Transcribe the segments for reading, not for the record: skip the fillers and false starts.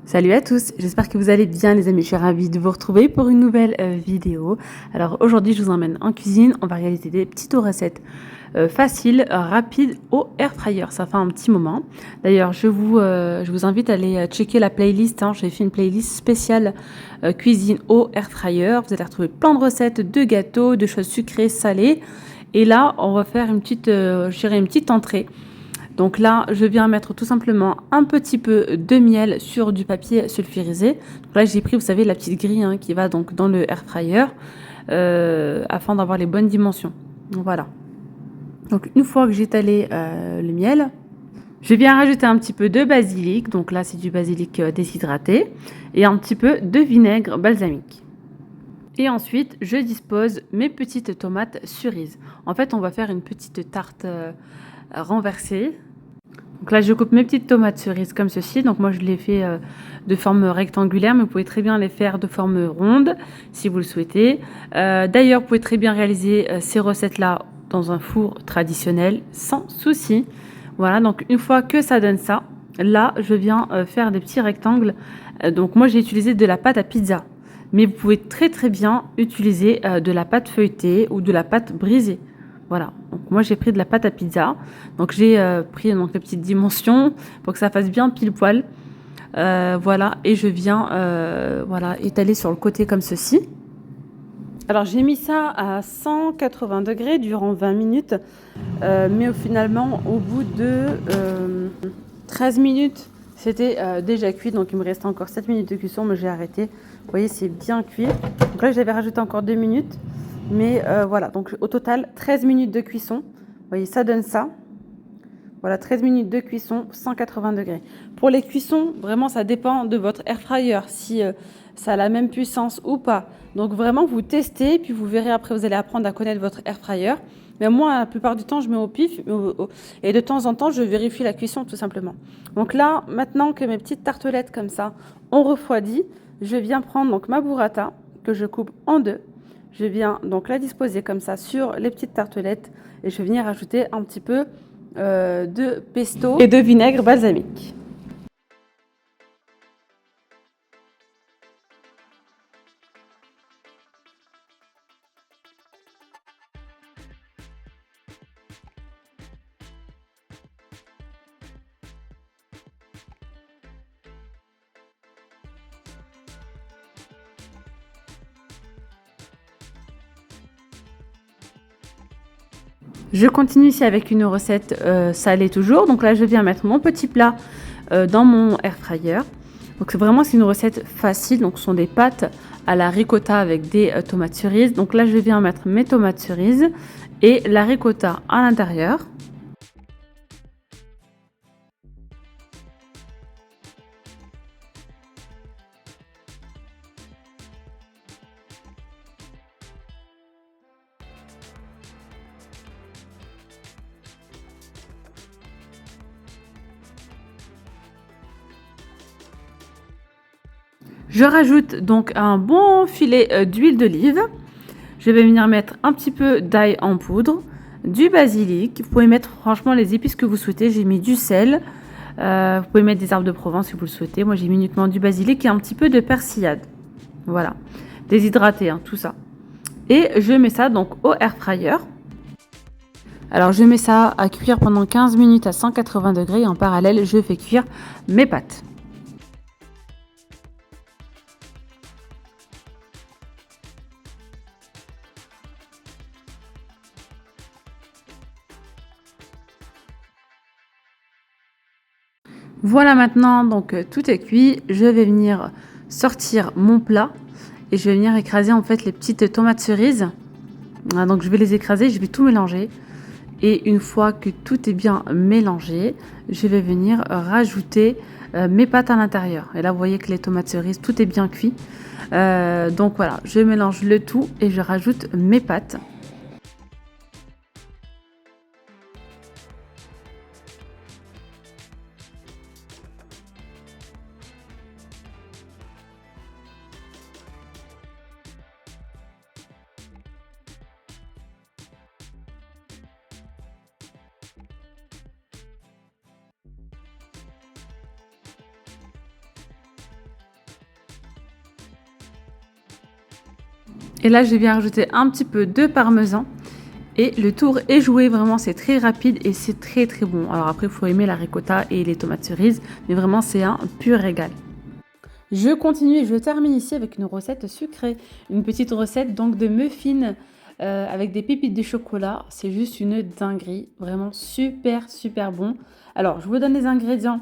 Salut à tous, j'espère que vous allez bien les amis, je suis ravie de vous retrouver pour une nouvelle vidéo. Alors aujourd'hui je vous emmène en cuisine, on va réaliser des petites recettes faciles, rapides au air fryer, ça fait un petit moment. D'ailleurs je vous invite à aller checker la playlist, j'ai fait une playlist spéciale cuisine au air fryer, vous allez retrouver plein de recettes de gâteaux, de choses sucrées, salées. Et là on va faire une petite entrée. Donc là, je viens mettre tout simplement un petit peu de miel sur du papier sulfurisé. Donc là, j'ai pris, vous savez, la petite grille qui va donc dans le air fryer afin d'avoir les bonnes dimensions. Donc voilà. Donc une fois que j'ai étalé le miel, je viens rajouter un petit peu de basilic. Donc là, c'est du basilic déshydraté et un petit peu de vinaigre balsamique. Et ensuite, je dispose mes petites tomates cerises. En fait, on va faire une petite tarte renversée. Donc là, je coupe mes petites tomates cerises comme ceci. Donc moi, je les fais de forme rectangulaire, mais vous pouvez très bien les faire de forme ronde si vous le souhaitez. D'ailleurs, vous pouvez très bien réaliser ces recettes-là dans un four traditionnel sans souci. Voilà, donc une fois que ça donne ça, là, je viens faire des petits rectangles. Donc moi, j'ai utilisé de la pâte à pizza. Mais vous pouvez très très bien utiliser de la pâte feuilletée ou de la pâte brisée. Voilà, donc moi j'ai pris de la pâte à pizza. Donc j'ai pris donc, les petites dimensions pour que ça fasse bien pile poil. Voilà, et je viens voilà, étaler sur le côté comme ceci. Alors j'ai mis ça à 180 degrés durant 20 minutes. Mais finalement, au bout de 13 minutes, c'était déjà cuit. Donc il me restait encore 7 minutes de cuisson, mais j'ai arrêté. Vous voyez, c'est bien cuit. Donc là, j'avais rajouté encore 2 minutes. Mais voilà, donc au total, 13 minutes de cuisson. Vous voyez, ça donne ça. Voilà, 13 minutes de cuisson, 180 degrés. Pour les cuissons, vraiment, ça dépend de votre air fryer, si ça a la même puissance ou pas. Donc vraiment, vous testez, puis vous verrez après, vous allez apprendre à connaître votre air fryer. Mais moi, la plupart du temps, je mets au pif. Et de temps en temps, je vérifie la cuisson, tout simplement. Donc là, maintenant que mes petites tartelettes comme ça ont refroidi, je viens prendre donc ma burrata, que je coupe en deux. Je viens donc la disposer comme ça sur les petites tartelettes. Et je vais venir ajouter un petit peu de pesto et de vinaigre balsamique. Je continue ici avec une recette salée toujours. Donc là, je viens mettre mon petit plat dans mon air fryer. Donc c'est une recette facile. Donc ce sont des pâtes à la ricotta avec des tomates cerises. Donc là, je viens mettre mes tomates cerises et la ricotta à l'intérieur. Je rajoute donc un bon filet d'huile d'olive. Je vais venir mettre un petit peu d'ail en poudre, du basilic. Vous pouvez mettre franchement les épices que vous souhaitez. J'ai mis du sel. Vous pouvez mettre des herbes de Provence si vous le souhaitez. Moi, j'ai mis uniquement du basilic et un petit peu de persillade. Voilà. Déshydraté, tout ça. Et je mets ça donc au air fryer. Alors, je mets ça à cuire pendant 15 minutes à 180 degrés. Et en parallèle, je fais cuire mes pâtes. Voilà maintenant, donc tout est cuit. Je vais venir sortir mon plat et je vais venir écraser en fait les petites tomates cerises. Voilà, donc je vais les écraser, je vais tout mélanger. Et une fois que tout est bien mélangé, je vais venir rajouter mes pâtes à l'intérieur. Et là, vous voyez que les tomates cerises, tout est bien cuit. Donc voilà, je mélange le tout et je rajoute mes pâtes. Et là, je viens rajouter un petit peu de parmesan. Et le tour est joué, vraiment c'est très rapide et c'est très très bon. Alors après, il faut aimer la ricotta et les tomates cerises, mais vraiment c'est un pur régal. Je continue et je termine ici avec une recette sucrée. Une petite recette donc de muffins avec des pépites de chocolat. C'est juste une dinguerie, vraiment super super bon. Alors je vous donne les ingrédients,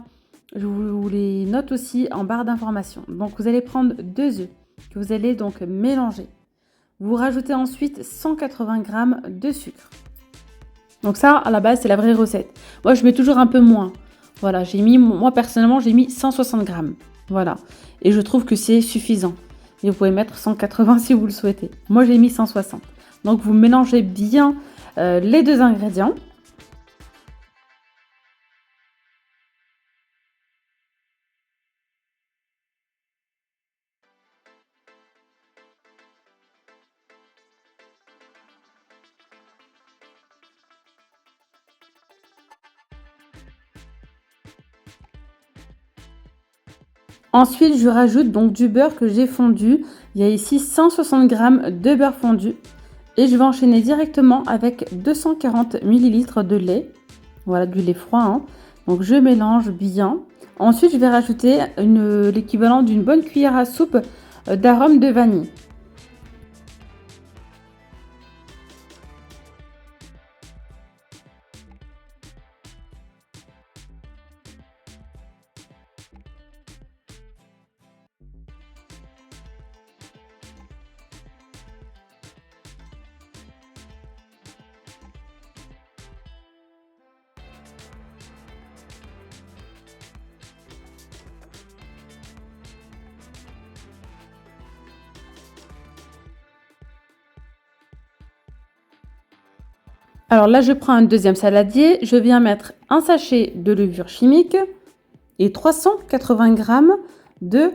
je vous les note aussi en barre d'informations. Donc vous allez prendre 2 œufs que vous allez donc mélanger. Vous rajoutez ensuite 180 g de sucre. Donc ça, à la base, c'est la vraie recette. Moi, je mets toujours un peu moins. Voilà, moi personnellement, j'ai mis 160 g. Voilà. Et je trouve que c'est suffisant. Et vous pouvez mettre 180 si vous le souhaitez. Moi, j'ai mis 160. Donc, vous mélangez bien les 2 ingrédients. Ensuite, je rajoute donc du beurre que j'ai fondu. Il y a ici 160 g de beurre fondu. Et je vais enchaîner directement avec 240 ml de lait. Voilà, du lait froid, hein. Donc je mélange bien. Ensuite, je vais rajouter l'équivalent d'une bonne cuillère à soupe d'arôme de vanille. Alors là, je prends un deuxième saladier. Je viens mettre un sachet de levure chimique et 380 g de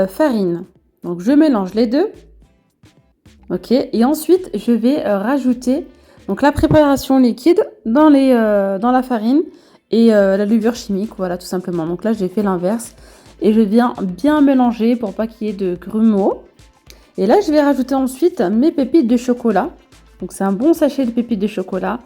farine. Donc je mélange les deux. Ok. Et ensuite, je vais rajouter donc la préparation liquide dans la farine et la levure chimique. Voilà, tout simplement. Donc là, j'ai fait l'inverse et je viens bien mélanger pour pas qu'il y ait de grumeaux. Et là, je vais rajouter ensuite mes pépites de chocolat. Donc c'est un bon sachet de pépites de chocolat.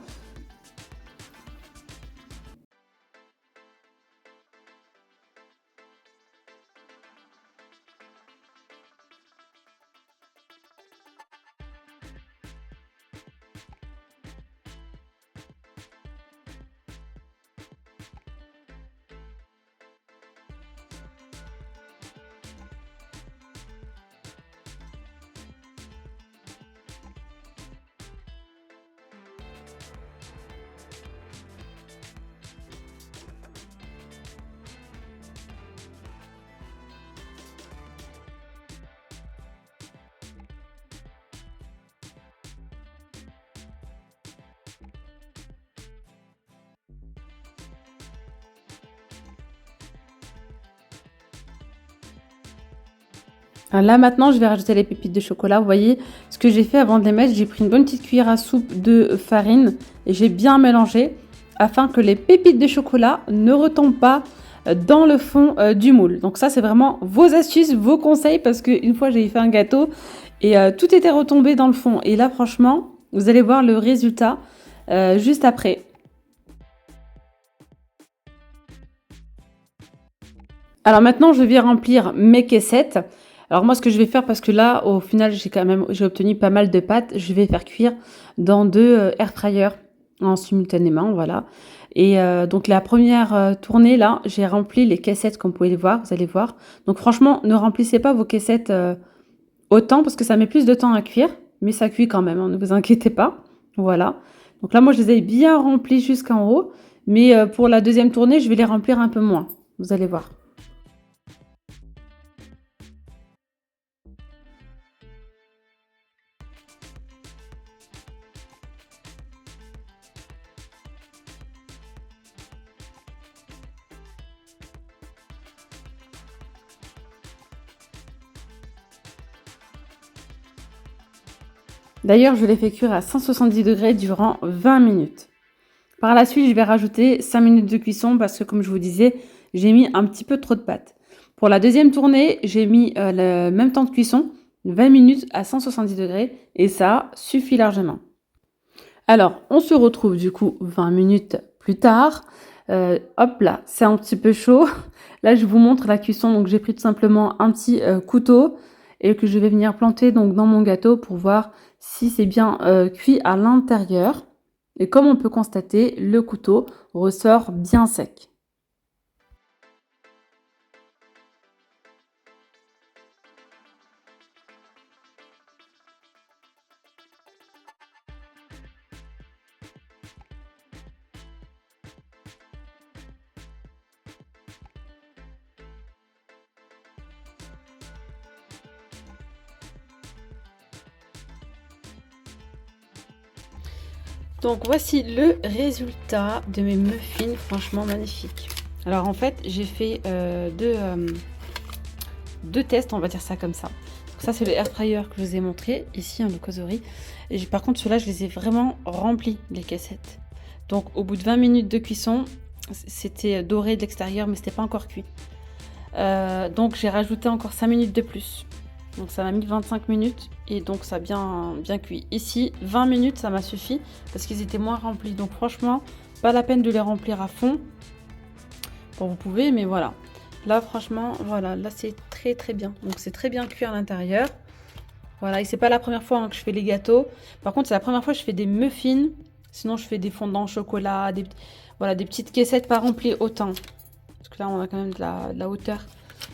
Alors là maintenant, je vais rajouter les pépites de chocolat. Vous voyez ce que j'ai fait avant de les mettre. J'ai pris une bonne petite cuillère à soupe de farine et j'ai bien mélangé afin que les pépites de chocolat ne retombent pas dans le fond du moule. Donc ça, c'est vraiment vos astuces, vos conseils parce qu'une fois, j'ai fait un gâteau et tout était retombé dans le fond. Et là, franchement, vous allez voir le résultat juste après. Alors maintenant, je vais remplir mes caissettes. Alors moi, ce que je vais faire, parce que là, au final, j'ai obtenu pas mal de pâtes, je vais faire cuire dans 2 air fryers en simultanément, voilà. Et donc la première tournée, là, j'ai rempli les caissettes, comme vous pouvez le voir, vous allez voir. Donc franchement, ne remplissez pas vos caissettes autant, parce que ça met plus de temps à cuire, mais ça cuit quand même, hein, ne vous inquiétez pas. Voilà. Donc là, moi, je les ai bien remplis jusqu'en haut, mais pour la deuxième tournée, je vais les remplir un peu moins, vous allez voir. D'ailleurs, je l'ai fait cuire à 170 degrés durant 20 minutes. Par la suite, je vais rajouter 5 minutes de cuisson parce que, comme je vous disais, j'ai mis un petit peu trop de pâte. Pour la deuxième tournée, j'ai mis le même temps de cuisson, 20 minutes à 170 degrés et ça suffit largement. Alors, on se retrouve du coup 20 minutes plus tard. Hop là, c'est un petit peu chaud. Là, je vous montre la cuisson. Donc, j'ai pris tout simplement un petit couteau et que je vais venir planter donc dans mon gâteau pour voir si c'est bien cuit à l'intérieur. Et comme on peut constater, le couteau ressort bien sec. Donc voici le résultat de mes muffins, franchement magnifique. Alors en fait, j'ai fait deux tests, on va dire ça comme ça. Donc ça c'est le air fryer que je vous ai montré ici en causerie. Et par contre ceux-là je les ai vraiment remplis les caissettes. Donc au bout de 20 minutes de cuisson, c'était doré de l'extérieur mais c'était pas encore cuit. Donc j'ai rajouté encore 5 minutes de plus. Donc ça m'a mis 25 minutes et donc ça a bien cuit. Ici 20 minutes ça m'a suffi parce qu'ils étaient moins remplis. Donc franchement pas la peine de les remplir à fond. Bon vous pouvez mais voilà. Là franchement voilà, là c'est très bien. Donc c'est très bien cuit à l'intérieur. Voilà et c'est pas la première fois hein, que je fais les gâteaux. Par contre c'est la première fois que je fais des muffins. Sinon je fais des fondants au chocolat, voilà, des petites caissettes pas remplies autant. Parce que là on a quand même de la hauteur.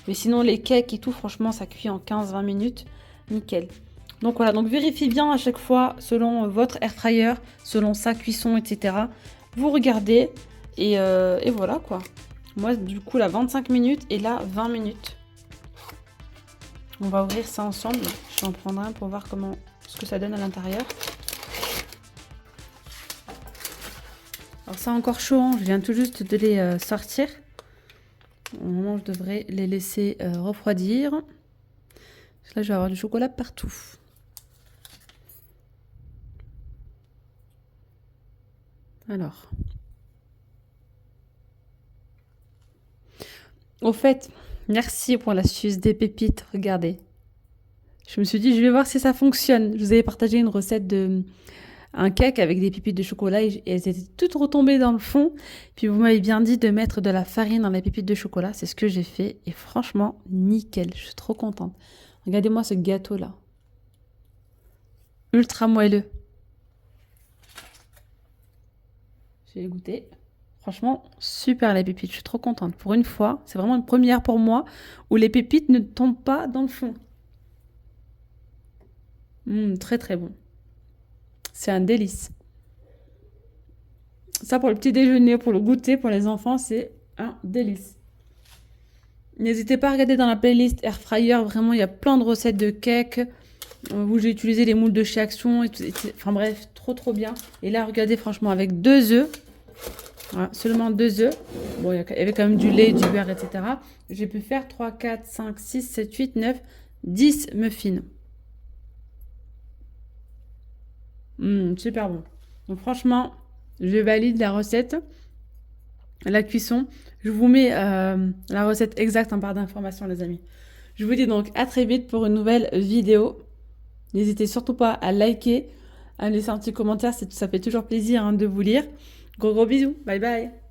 Mais sinon les cakes et tout franchement ça cuit en 15-20 minutes. Nickel. Donc voilà, donc vérifiez bien à chaque fois selon votre air fryer, selon sa cuisson, etc. Vous regardez et voilà quoi. Moi du coup là 25 minutes et là 20 minutes. On va ouvrir ça ensemble. Je vais en prendre un pour voir ce que ça donne à l'intérieur. Alors c'est encore chaud, hein. Je viens tout juste de les sortir. Au moment où je devrais les laisser refroidir. Là je vais avoir du chocolat partout. Alors. Au fait, merci pour l'astuce des pépites, regardez. Je me suis dit, je vais voir si ça fonctionne. Je vous avais partagé une recette un cake avec des pépites de chocolat et elles étaient toutes retombées dans le fond. Puis vous m'avez bien dit de mettre de la farine dans les pépites de chocolat. C'est ce que j'ai fait et franchement, nickel. Je suis trop contente. Regardez-moi ce gâteau-là. Ultra moelleux. J'ai goûté. Franchement, super les pépites. Je suis trop contente. Pour une fois, c'est vraiment une première pour moi où les pépites ne tombent pas dans le fond. Très bon. C'est un délice. Ça pour le petit déjeuner, pour le goûter, pour les enfants, c'est un délice. N'hésitez pas à regarder dans la playlist Air Fryer. Vraiment, il y a plein de recettes de cakes où j'ai utilisé les moules de chez Action. Enfin bref, trop bien. Et là, regardez franchement, avec 2 œufs. Voilà, seulement 2 œufs. Bon, il y avait quand même du lait, du beurre, etc. J'ai pu faire 3, 4, 5, 6, 7, 8, 9, 10 muffins. Super bon. Donc franchement, je valide la recette. La cuisson. Je vous mets la recette exacte en barre d'informations, les amis. Je vous dis donc à très vite pour une nouvelle vidéo. N'hésitez surtout pas à liker, à me laisser un petit commentaire, ça fait toujours plaisir hein, de vous lire. Gros bisous, bye bye.